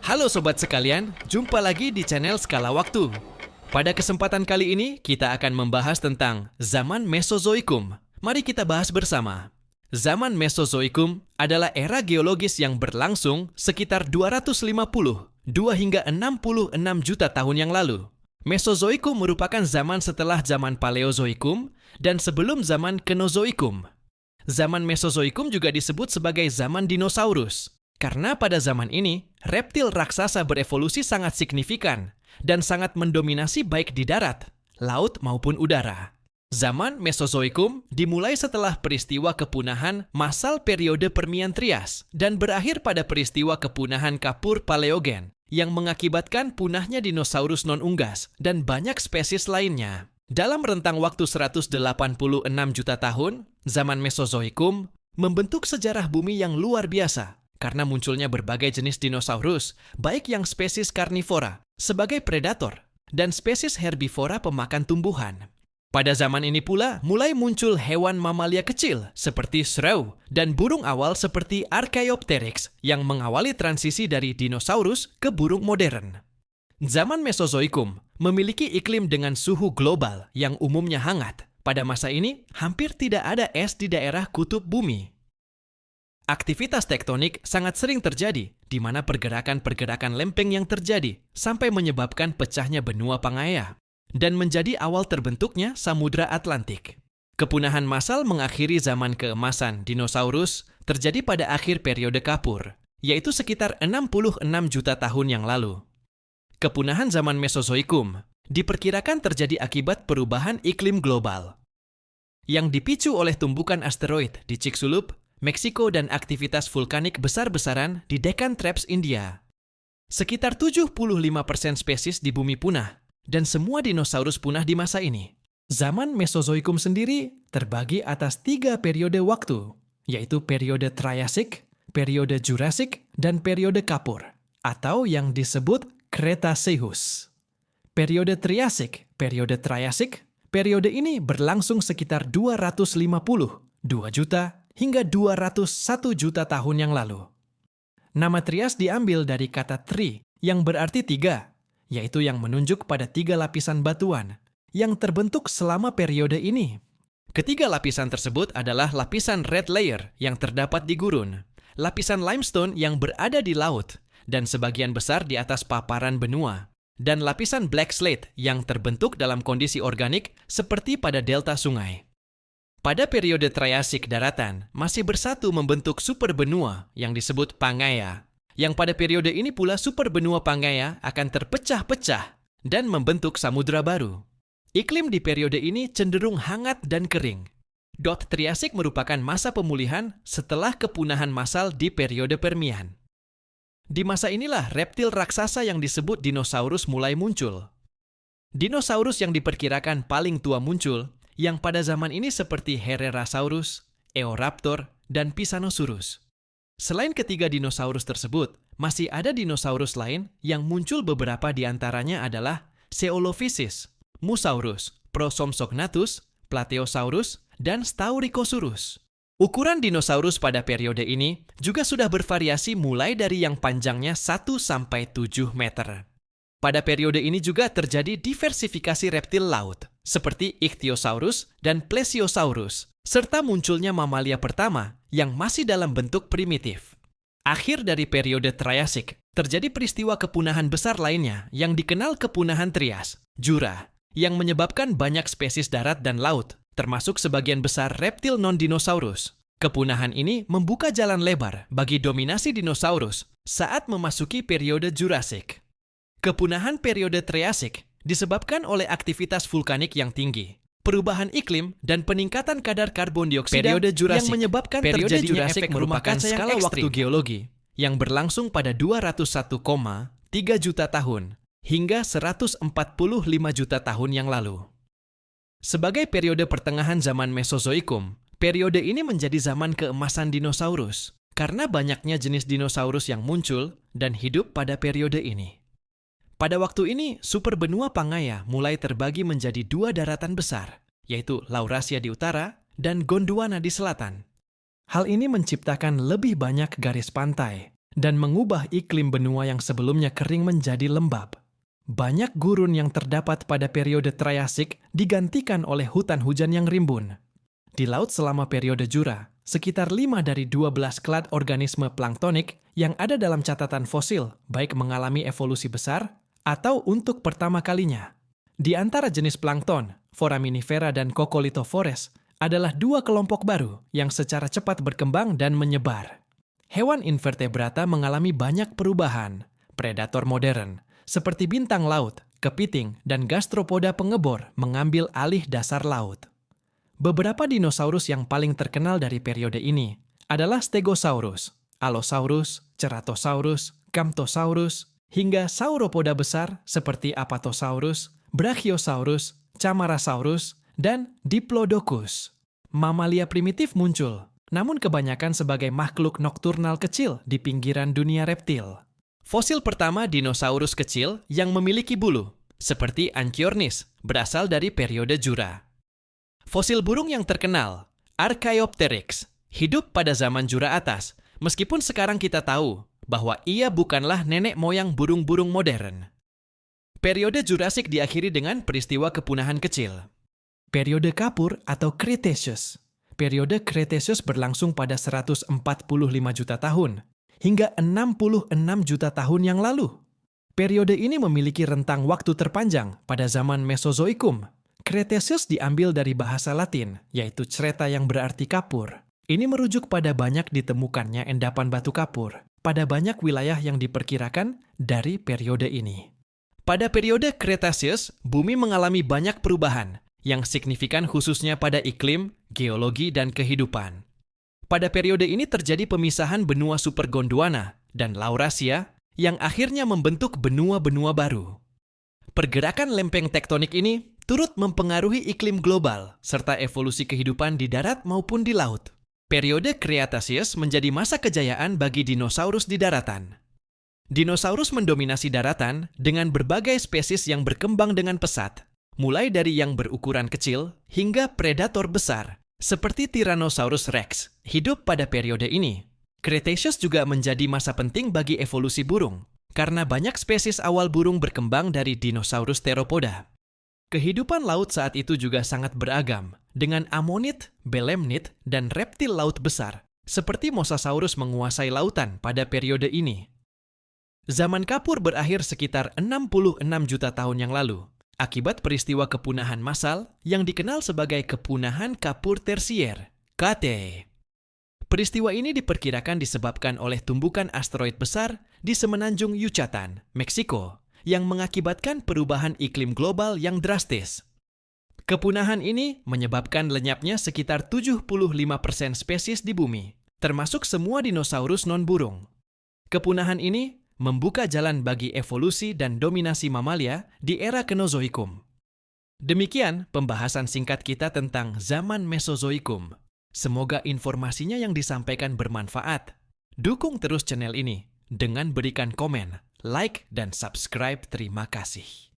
Halo sobat sekalian, jumpa lagi di channel Skala Waktu. Pada kesempatan kali ini, kita akan membahas tentang zaman Mesozoikum. Mari kita bahas bersama. Zaman Mesozoikum adalah era geologis yang berlangsung sekitar 252 hingga 66 juta tahun yang lalu. Mesozoikum merupakan zaman setelah zaman Paleozoikum dan sebelum zaman Kenozoikum. Zaman Mesozoikum juga disebut sebagai zaman dinosaurus. Karena pada zaman ini, reptil raksasa berevolusi sangat signifikan dan sangat mendominasi baik di darat, laut maupun udara. Zaman Mesozoikum dimulai setelah peristiwa kepunahan massal periode Permian Trias dan berakhir pada peristiwa kepunahan Kapur Paleogen yang mengakibatkan punahnya dinosaurus non-unggas dan banyak spesies lainnya. Dalam rentang waktu 186 juta tahun, zaman Mesozoikum membentuk sejarah bumi yang luar biasa karena munculnya berbagai jenis dinosaurus, baik yang spesies karnivora sebagai predator dan spesies herbivora pemakan tumbuhan. Pada zaman ini pula mulai muncul hewan mamalia kecil seperti shrew dan burung awal seperti Archaeopteryx yang mengawali transisi dari dinosaurus ke burung modern. Zaman Mesozoikum memiliki iklim dengan suhu global yang umumnya hangat. Pada masa ini, hampir tidak ada es di daerah kutub bumi. Aktivitas tektonik sangat sering terjadi, di mana pergerakan-pergerakan lempeng yang terjadi sampai menyebabkan pecahnya benua Pangaea dan menjadi awal terbentuknya Samudra Atlantik. Kepunahan massal mengakhiri zaman keemasan dinosaurus terjadi pada akhir periode Kapur, yaitu sekitar 66 juta tahun yang lalu. Kepunahan zaman Mesozoikum diperkirakan terjadi akibat perubahan iklim global yang dipicu oleh tumbukan asteroid di Chicxulub, Meksiko dan aktivitas vulkanik besar-besaran di Deccan Traps, India. Sekitar 75% spesies di bumi punah, dan semua dinosaurus punah di masa ini. Zaman Mesozoikum sendiri terbagi atas 3 periode waktu, yaitu periode Triasik, periode Jurassic, dan periode Kapur, atau yang disebut Cretaceous. Periode Triasik, periode ini berlangsung sekitar 2 juta hingga 201 juta tahun yang lalu. Nama Trias diambil dari kata tri yang berarti 3, yaitu yang menunjuk pada 3 lapisan batuan yang terbentuk selama periode ini. Ketiga lapisan tersebut adalah lapisan red layer yang terdapat di gurun, lapisan limestone yang berada di laut dan sebagian besar di atas paparan benua, dan lapisan black slate yang terbentuk dalam kondisi organik seperti pada delta sungai. Pada periode Triasik daratan masih bersatu membentuk superbenua yang disebut Pangaea, yang pada periode ini pula superbenua Pangaea akan terpecah-pecah dan membentuk samudra baru. Iklim di periode ini cenderung hangat dan kering. Triasik merupakan masa pemulihan setelah kepunahan massal di periode Permian. Di masa inilah reptil raksasa yang disebut dinosaurus mulai muncul. Dinosaurus yang diperkirakan paling tua muncul yang pada zaman ini seperti Herrerasaurus, Eoraptor, dan Pisanosaurus. Selain ketiga dinosaurus tersebut, masih ada dinosaurus lain yang muncul, beberapa di antaranya adalah Coelophysis, Mosaurus, Prosompsognathus, Plateosaurus, dan Staurikosaurus. Ukuran dinosaurus pada periode ini juga sudah bervariasi mulai dari yang panjangnya 1 sampai 7 meter. Pada periode ini juga terjadi diversifikasi reptil laut, seperti Ichthyosaurus dan Plesiosaurus, serta munculnya mamalia pertama yang masih dalam bentuk primitif. Akhir dari periode Triasik, terjadi peristiwa kepunahan besar lainnya yang dikenal kepunahan Trias, Jura, yang menyebabkan banyak spesies darat dan laut, termasuk sebagian besar reptil non-dinosaurus. Kepunahan ini membuka jalan lebar bagi dominasi dinosaurus saat memasuki periode Jurassic. Kepunahan periode Triasik disebabkan oleh aktivitas vulkanik yang tinggi, perubahan iklim, dan peningkatan kadar karbon dioksida periode Jurassic, yang menyebabkan terjadinya efek rumah kaca skala waktu geologi yang berlangsung pada 201,3 juta tahun hingga 145 juta tahun yang lalu. Sebagai periode pertengahan zaman Mesozoikum, periode ini menjadi zaman keemasan dinosaurus karena banyaknya jenis dinosaurus yang muncul dan hidup pada periode ini. Pada waktu ini, superbenua Pangaea mulai terbagi menjadi 2 daratan besar, yaitu Laurasia di utara dan Gondwana di selatan. Hal ini menciptakan lebih banyak garis pantai dan mengubah iklim benua yang sebelumnya kering menjadi lembab. Banyak gurun yang terdapat pada periode Triasik digantikan oleh hutan hujan yang rimbun. Di laut selama periode Jura, sekitar 5 dari 12 klad organisme planktonik yang ada dalam catatan fosil baik mengalami evolusi besar atau untuk pertama kalinya. Di antara jenis plankton, Foraminifera dan Coccolithophores adalah 2 kelompok baru yang secara cepat berkembang dan menyebar. Hewan invertebrata mengalami banyak perubahan. Predator modern, seperti bintang laut, kepiting, dan gastropoda pengebor mengambil alih dasar laut. Beberapa dinosaurus yang paling terkenal dari periode ini adalah Stegosaurus, Allosaurus, Ceratosaurus, Camptosaurus, hingga sauropoda besar seperti Apatosaurus, Brachiosaurus, Camarasaurus, dan Diplodocus. Mamalia primitif muncul, namun kebanyakan sebagai makhluk nokturnal kecil di pinggiran dunia reptil. Fosil pertama dinosaurus kecil yang memiliki bulu, seperti Anchiornis, berasal dari periode Jura. Fosil burung yang terkenal, Archaeopteryx, hidup pada zaman Jura atas, meskipun sekarang kita tahu bahwa ia bukanlah nenek moyang burung-burung modern. Periode Jurassic diakhiri dengan peristiwa kepunahan kecil. Periode Kapur atau Cretaceous. Periode Cretaceous berlangsung pada 145 juta tahun, hingga 66 juta tahun yang lalu. Periode ini memiliki rentang waktu terpanjang pada zaman Mesozoikum. Cretaceous diambil dari bahasa Latin, yaitu creta yang berarti kapur. Ini merujuk pada banyak ditemukannya endapan batu kapur pada banyak wilayah yang diperkirakan dari periode ini. Pada periode Cretaceous, bumi mengalami banyak perubahan yang signifikan khususnya pada iklim, geologi, dan kehidupan. Pada periode ini terjadi pemisahan benua Super Gondwana dan Laurasia yang akhirnya membentuk benua-benua baru. Pergerakan lempeng tektonik ini turut mempengaruhi iklim global serta evolusi kehidupan di darat maupun di laut. Periode Cretaceous menjadi masa kejayaan bagi dinosaurus di daratan. Dinosaurus mendominasi daratan dengan berbagai spesies yang berkembang dengan pesat, mulai dari yang berukuran kecil hingga predator besar, seperti Tyrannosaurus Rex, hidup pada periode ini. Cretaceous juga menjadi masa penting bagi evolusi burung, karena banyak spesies awal burung berkembang dari dinosaurus theropoda. Kehidupan laut saat itu juga sangat beragam, dengan amonid, belemnid, dan reptil laut besar, seperti Mosasaurus menguasai lautan pada periode ini. Zaman Kapur berakhir sekitar 66 juta tahun yang lalu, akibat peristiwa kepunahan massal yang dikenal sebagai kepunahan Kapur tersier, KT. Peristiwa ini diperkirakan disebabkan oleh tumbukan asteroid besar di semenanjung Yucatan, Meksiko, yang mengakibatkan perubahan iklim global yang drastis. Kepunahan ini menyebabkan lenyapnya sekitar 75% spesies di bumi, termasuk semua dinosaurus non-burung. Kepunahan ini membuka jalan bagi evolusi dan dominasi mamalia di era Kenozoikum. Demikian pembahasan singkat kita tentang zaman Mesozoikum. Semoga informasinya yang disampaikan bermanfaat. Dukung terus channel ini dengan berikan komen, like, dan subscribe. Terima kasih.